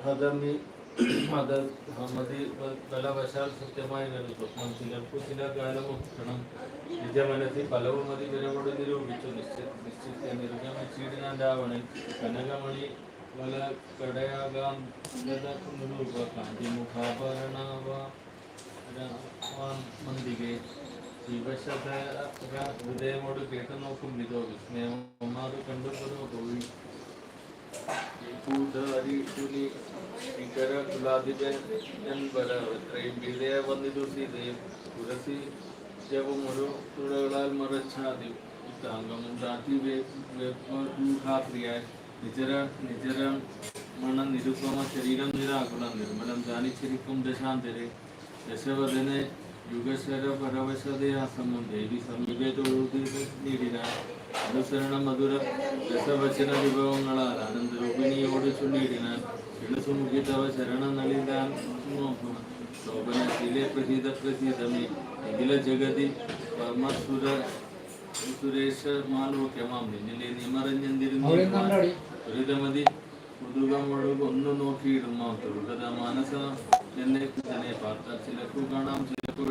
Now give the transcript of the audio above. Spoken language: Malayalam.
ഹദമി മത മതി ബലവശാൽ സത്യമായി വരുന്നു സ്വപ്നം ചിലർക്കു ചില കാലമൊക്കണം നിജമനസി ഫലവും മതി വിരവോട് നിരൂപിച്ചു നിശ്ചിത നിർഗമിച്ചിടാവണൻ കനകമണി വല കടയാകാം മന്ദികെ ശിവശത ഹൃദയമോട് കേട്ടു നോക്കും വിധോ വിസ്മയം ഒന്നാത് കണ്ടുപെടുമോ പോയി വന്നിതു സീതയും തുളസി ജപം ഒരു തുഴകളാൽ മറച്ചാതി താങ്കമുണ്ടാതിയായി നിജരം മണ നിരുപമ ശരീരം നിരാകുലം നിർമ്മലം ധ്യാനിച്ചിരിക്കും ദശാന്തരെ ദശവദനെ യുഗശര പരവശതയാസമം ദേവി സമീപേ തൊഴുതി നീടിനാൻ അനുസരണ മധുര രസവചന വിഭവങ്ങളാൽ ആനന്ദരൂപിണിയോട് ചൊല്ലിയിടിനാൻ എളുസുമുഖിതവ ശരണ നളിതാൻ നോക്കും ശോഭനത്തിലെ പ്രസീതമേ അഖില ജഗതി പരമസുര സുരേഷ മാലോക്യമാം നിന്നിലെ നിമറഞ്ഞെന്തിരുമതി മൃദുകമൊഴുക ഒന്ന് നോക്കിയിടുമാം തൊഴുകത മാനസ എന്നെ തന്നെ പാർത്ത ചിലക്കു കാണാം ചിലക്കു